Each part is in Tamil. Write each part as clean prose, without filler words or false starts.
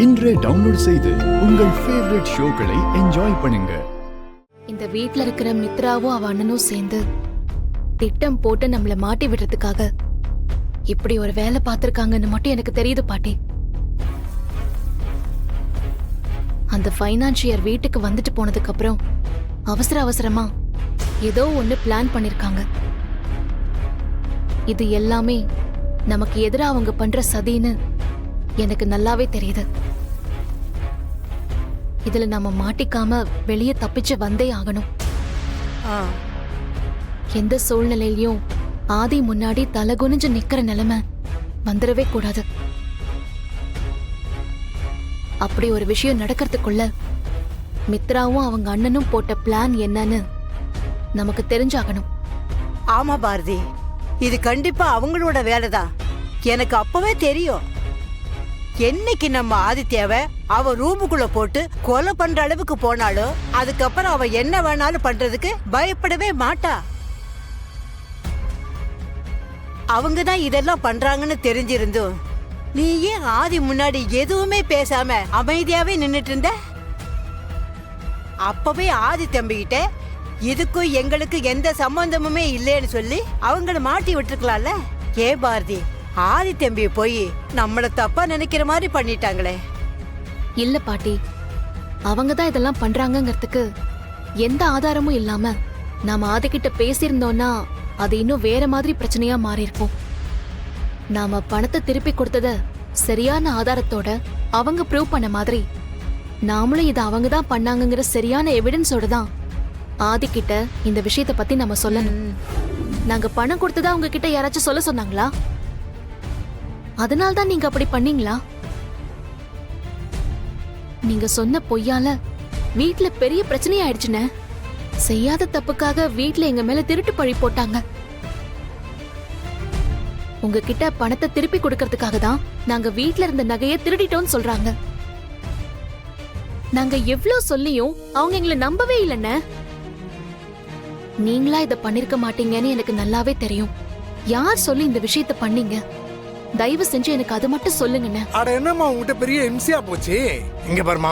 இன்றே டவுன்லோட் செய்து உங்கள் ஃபேவரட் ஷோக்களை என்ஜாய் பண்ணுங்க. இந்த வீட்ல இருக்கிற மித்ராவும் அவ அண்ணனும் சேர்ந்து திட்டம் போட்டு நம்மள மாட்டி விடுறதுக்காக இப்படி ஒரு வேலை பார்த்திருக்காங்கன்னு மட்டும் எனக்கு தெரியுது பாட்டி. அந்த ஃபைனான்சியர் வீட்டுக்கு வந்துட்டு போனதுக்கு அப்புறம் அவசரமா ஏதோ ஒண்ணு பிளான் பண்ணிருக்காங்க. இது எல்லாமே நமக்கு எதிரா அவங்க பண்ற சதின்னு எனக்கு நல்லாவே தெரியுது. இதுல நம்ம மாட்டிக்காம வெளியே தப்பிச்சு வந்தே ஆகணும். எந்த சூழ்நிலையிலயும் ஆதி முன்னாடி தலை குனிஞ்சு நிக்கிற நிலைமை வந்துடவே கூடாது. அப்படி ஒரு விஷயம் நடக்கிறதுக்குள்ள மித்ராவும் அவங்க அண்ணனும் போட்ட பிளான் என்னன்னு நமக்கு தெரிஞ்சாகணும். ஆமா பாரதி, இது கண்டிப்பா அவங்களோட வேலைதான். எனக்கு அப்பவே தெரியும். என்னைக்கு நம்ம ஆதித்யாவை அவ ரூமுக்குள்ள போட்டு கொலை பண்ற அளவுக்கு போனாலும் அதுக்கப்புறம் அவ என்ன வேணாலும் பண்றதுக்கு பயப்படவே மாட்டா. அவங்கதான் இதெல்லாம் பண்றாங்கன்னு தெரிஞ்சிருந்தும் நீ ஏன் ஆதி முன்னாடி எதுவுமே பேசாம அமைதியாவே நின்னுட்டு இருந்த? அப்பவே ஆதி தம்பிக்கிட்ட இதுக்கும் எங்களுக்கு எந்த சம்பந்தமுமே இல்லைன்னு சொல்லி அவங்கள மாட்டி விட்டுருக்கலாம்ல. ஏ பாரதி, ஆதி தம்பியை போய் நம்மள தப்பா நினைக்கிற மாதிரி பண்ணிட்டாங்களே. இல்ல பாட்டி, அவங்கதான் இதெல்லாம் பண்றாங்கங்கிறதுக்கு எந்த ஆதாரமும் இல்லாம நாம ஆதிக்கிட்ட பேசியிருந்தோம்னா அது இன்னும் வேற மாதிரி பிரச்சனையா மாறி இருக்கும். நாம பணத்தை திருப்பி கொடுத்தத சரியான ஆதாரத்தோட அவங்க ப்ரூவ் பண்ண மாதிரி நாமளும் இதை அவங்க தான் பண்ணாங்கிற சரியான எவிடன்ஸோட தான் ஆதிக்கிட்ட இந்த விஷயத்த பத்தி நம்ம சொல்லணும். நாங்க பணம் கொடுத்ததா அவங்க கிட்ட யாராச்சும் சொல்ல சொன்னாங்களா? அதனால்தான் நீங்க அப்படி பண்ணீங்களா? நீங்க சொன்ன பொய்யால வீட்ல பெரிய பிரச்சனை ஆயிடுச்சுன்னு செய்யாத தப்புக்காக வீட்ல எங்க மேல திருட்டு பழி போட்டாங்க. உங்ககிட்ட பணத்தை திருப்பி கொடுக்கறதுக்காக தான் நாங்க வீட்ல இருந்த நகையை திருடிட்டோம்னு சொல்றாங்க. நாங்க எவ்வளவு சொல்லியும் அவங்க எங்களை நம்பவே இல்லைன்னு. நீங்களா இத பண்ணிருக்க மாட்டீங்கன்னு எனக்கு நல்லாவே தெரியும். யார் சொல்லி இந்த விஷயத்த பண்ணீங்க? தயவு செஞ்சு எனக்கு அது மட்டும் சொல்லுங்கண்ணே. அட என்னம்மா உங்ககிட்ட பெரிய இம்சியா போச்சு. இங்க பாருமா,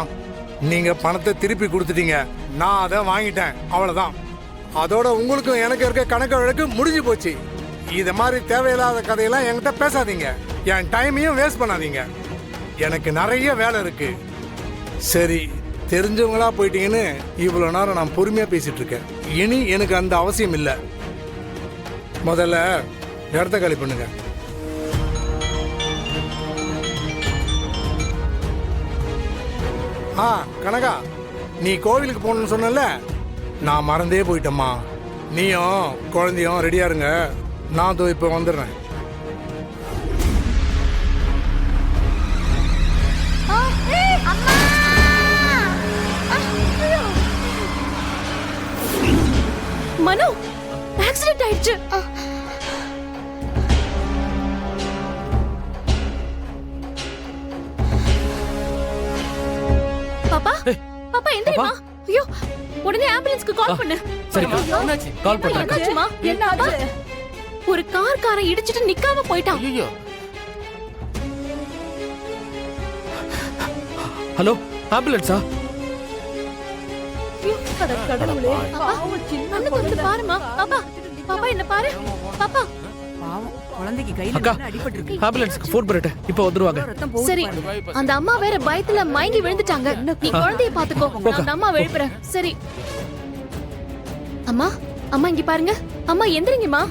நீங்க பணத்தை திருப்பி கொடுத்துட்டீங்க, நான் அதை வாங்கிட்டேன், அவ்வளவுதான். அதோட உங்களுக்கும் எனக்கு இருக்க கணக்கு வழக்கு முடிஞ்சு போச்சு. இத மாதிரி தேவையில்லாத கதையெல்லாம் என்கிட்ட பேசாதீங்க. என் டைமையும் வேஸ்ட் பண்ணாதீங்க. எனக்கு நிறைய வேலை இருக்கு. சரி, தெரிஞ்சவங்களா போயிட்டீங்கன்னு இவ்வளவு நேரம் நான் பொறுமையா பேசிட்டு இருக்கேன். இனி எனக்கு அந்த அவசியம் இல்லை. முதல்ல இடத்த காலி பண்ணுங்க. கனகா, நீ கோவிலுக்கு போகணும்னு சொன்னல, நான் மறந்தே போயிட்டேம்மா. நீயும் குழந்தையும் ரெடியா இருங்க, நான் இப்போ வந்துடுறேன். மனு, ஆக்சிடென்ட் ஆயிடுச்சு. பாப்பா, பாப்பா எந்திரிமா. ஐயோ, உடனே ஆம்புலன்ஸ்க்கு கால் பண்ணு. சரி, கால் பண்றேன். என்னாச்சுமா? என்ன ஆச்சு? ஒரு காரன் இடிச்சிட்டு நிக்காம போயிட்டான். ஐயோ. ஹலோ, ஆம்புலன்ஸா? கடவுளே, அண்ணா வந்து பாருமா. பாப்பா, பாப்பா என்ன பாரு. பாப்பா, குழந்தைக்கு கையில அடிபட்டிருக்கு. ஆம்புலன்ஸ்க்கு ஃபோன் பண்ணிட்டு இப்போ வந்துருவாங்க. சரி, அந்த அம்மா வேற பயத்துல மயங்கி விழுந்துட்டாங்க. நீ குழந்தைய பாத்துக்கோ, நான் அந்த அம்மா எழுப்புறேன். சரி அம்மா, அம்மா இங்க பாருங்க. அம்மா எந்திரிங்கம்மா.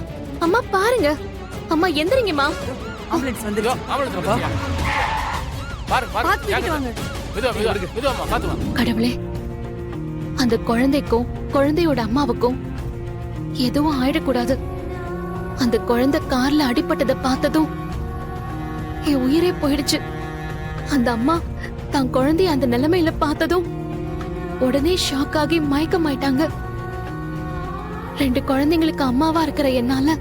அம்மா பாருங்க. அம்மா எந்திரிங்கம்மா. ஆம்புலன்ஸ் வந்துருச்சு. ஆம்புலன்ஸ் பாரு பாரு. கடவுளே, அந்த குழந்தைக்கும் குழந்தையோட அம்மாவுக்கும் எதுவும் ஆயிடக்கூடாது. அந்த குழந்தை கார்ல அடிபட்டதை பார்த்ததும் என் உயிரே போயிடுச்சு. அந்த அம்மா தான் குழந்தைய அந்த நிலைமையில பார்த்ததும் உடனே ஷாக் ஆகி மயக்கமாயிட்டாங்க. 2 குழந்தைங்களுக்கு அம்மாவா இருக்கிற என்னால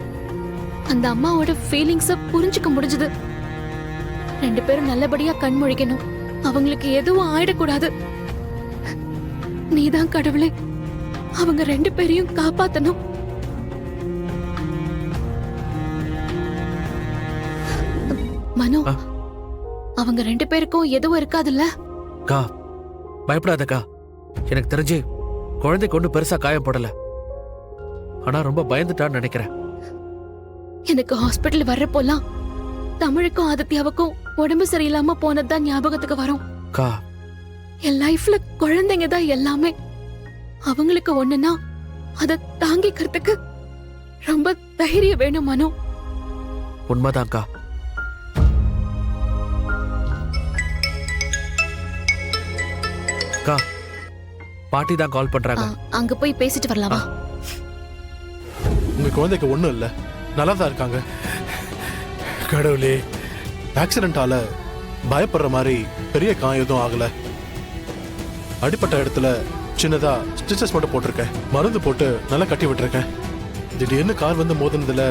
அந்த அம்மாவோட ஃபீலிங்ஸ புரிஞ்சுக்க முடிஞ்சது. 2 பேரும் நல்லபடியா கண் முழிக்கணும். அவங்களுக்கு எதுவும் ஆயிடக்கூடாது. நீதான் கடவுளே, அவங்க 2 பேரையும் காப்பாத்தணும். மனோ, அவங்க 2 பேருக்கும் எதுவும் இருக்காதுல்ல? அக்கா பயப்படாதக்கா. எனக்கு தெரிஞ்சு குழந்தைக்கு ஒன்றும் பெருசா காயப்படல. ஆனா ரொம்ப பயந்துட்டான்னு நினைக்கிறேன். எனக்கு ஹாஸ்பிட்டல் வர்றப்போலாம் தமிழுக்கும் ஆதித்யாவுக்கும் உடம்பு சரியில்லாம போனதுதான் ஞாபகத்துக்கு வரும். அக்கா என் லைஃப்ல குழந்தைங்க தான் எல்லாமே. அவங்களுக்கு ஒண்ணுன்னா அதை தாங்கிக்கிறதுக்கு ரொம்ப தைரியம் வேணும் மனு. உண்மைதான்க்கா. அக்கா பாட்டி தான் கால் பண்றாங்க. அங்க போய் பேசிட்டு வரலாமா? உங்க குழந்தைக்கு ஒண்ணும் இல்ல, நல்லா தான் இருக்காங்க. கடவுளே, ஆக்சிடென்டால பயப்படுற மாதிரி பெரிய காயம் எதுவும் ஆகல. அடிப்பட்ட இடத்துல சின்னதா ஸ்டிச்சஸ் மட்டும் போட்டிருக்கேன். மருந்து போட்டு நல்லா கட்டி விட்டுருக்கேன். திடீர்னு கார் வந்து மோதினதுல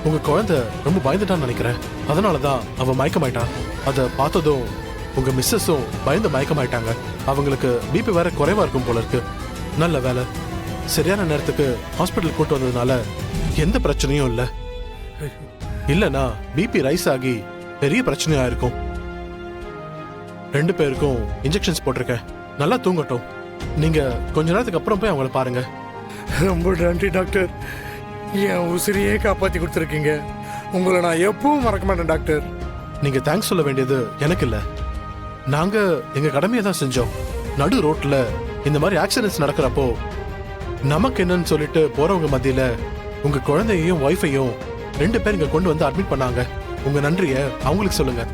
உங்க குழந்தை ரொம்ப பயந்துட்டான்னு நினைக்கிறேன். அதனாலதான் அவ மயக்கமாயிட்டான். அதை பார்த்ததும் உங்க மிஸ்ஸஸும் பயந்து மயக்கமாயிட்டாங்க. அவங்களுக்கு பிபி வேற குறைவா இருக்கும் போல இருக்கு. நல்ல வேலை, சரியான நேரத்துக்கு ஹாஸ்பிட்டல் கூட்டு வந்ததுனால எந்த பிரச்சனையும் இல்லை. இல்லனா பிபி ரைஸ் ஆகி பெரிய பிரச்சனையா இருக்கும். 2 பேருக்கும் இன்ஜெக்ஷன்ஸ் போட்டிருக்கேன். நல்லா தூங்கட்டும். நீங்க கொஞ்ச நேரத்துக்கு அப்புறம் போய் அவங்கள பாருங்க. ரொம்ப நன்றி டாக்டர். என் உசிரியே காப்பாத்தி கொடுத்துருக்கீங்க. உங்களை நான் எப்பவும் மறக்க மாட்டேன் டாக்டர். நீங்க தேங்க்ஸ் சொல்ல வேண்டியது எனக்கு இல்ல. நாங்க எங்க கடமையை தான் செஞ்சோம். நடு ரோட்ல இந்த மாதிரி ஆக்சிடென்ட்ஸ் நடக்கிறப்போ நமக்கு என்னன்னு சொல்லிட்டு போறவங்க மத்தியில உங்க குழந்தையையும் ஒய்ஃபையும் 2 பேர் இங்க கொண்டு வந்து அட்மிட் பண்ணாங்க. உங்க நன்றிய அவங்களுக்கு சொல்லுங்க.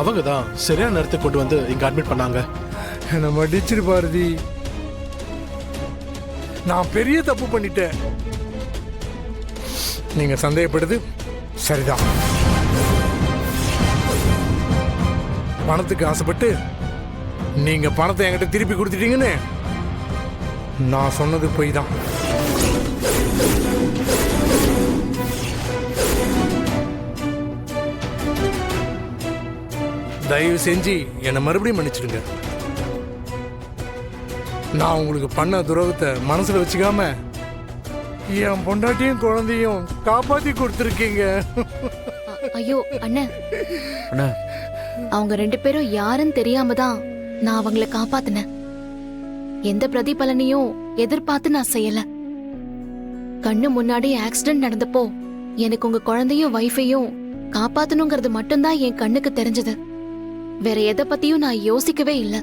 அவங்க தான் சரியான நேரத்துக்கு கொண்டு வந்து இங்க அட்மிட் பண்ணாங்க. என்ன மன்னிச்சிரு பாரதி. நான் பெரிய தப்பு பண்ணிட்டேன். நீங்க சந்தேகப்படுது சரிதான். பணத்துக்கு ஆசைப்பட்டு நீங்க பணத்தை என்கிட்ட திருப்பி கொடுத்துட்டீங்கன்னு நான் சொன்னது பொய் தான். தயவு செஞ்சு என்னை மறுபடியும் மன்னிச்சிடுங்க. நான் உங்களுக்கு பண்ண துரோகத்தை மனசுல வச்சுக்காம என் பொண்டாட்டியும் குழந்தையும் காப்பாத்தி கொடுத்துருக்கீங்க. ஐயோ அண்ணன், அண்ணா அவங்க 2 பேரும் யாருன்னு தெரியாம தான் நான் அவங்கள காப்பாத்தினேன். எந்த பிரதிபலனையும் எதிர்பார்த்து நான் செய்யல. கண்ணு முன்னாடி ஆக்சிடென்ட் நடந்தப்போ எனக்கு உங்க குழந்தையும் வைஃபையும் காப்பாத்தணுங்கிறது மட்டும்தான் என் கண்ணுக்கு தெரிஞ்சது. வேற எதை பத்தியும் நான் யோசிக்கவே இல்லை.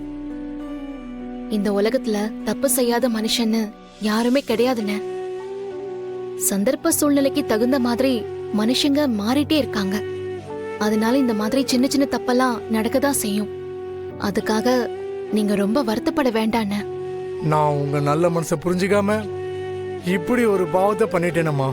இந்த உலகத்துல தப்பு செய்யாத மனுஷன்னு யாருமே கிடையாதுன்னு. சந்தர்ப்ப சூழ்நிலைக்கு தகுந்த மாதிரி மனுஷங்க மாறிட்டே இருக்காங்க. அதனால இந்த மாதிரி சின்ன சின்ன தப்பெல்லாம் நடக்கதான் செய்யும். அதுக்காக நீங்க ரொம்ப வருத்தப்பட வேண்டான்னு. நான் உங்க நல்ல மனசை புரிஞ்சுக்காம இப்படி ஒரு பாவத்தை பண்ணிட்டேனம்மா.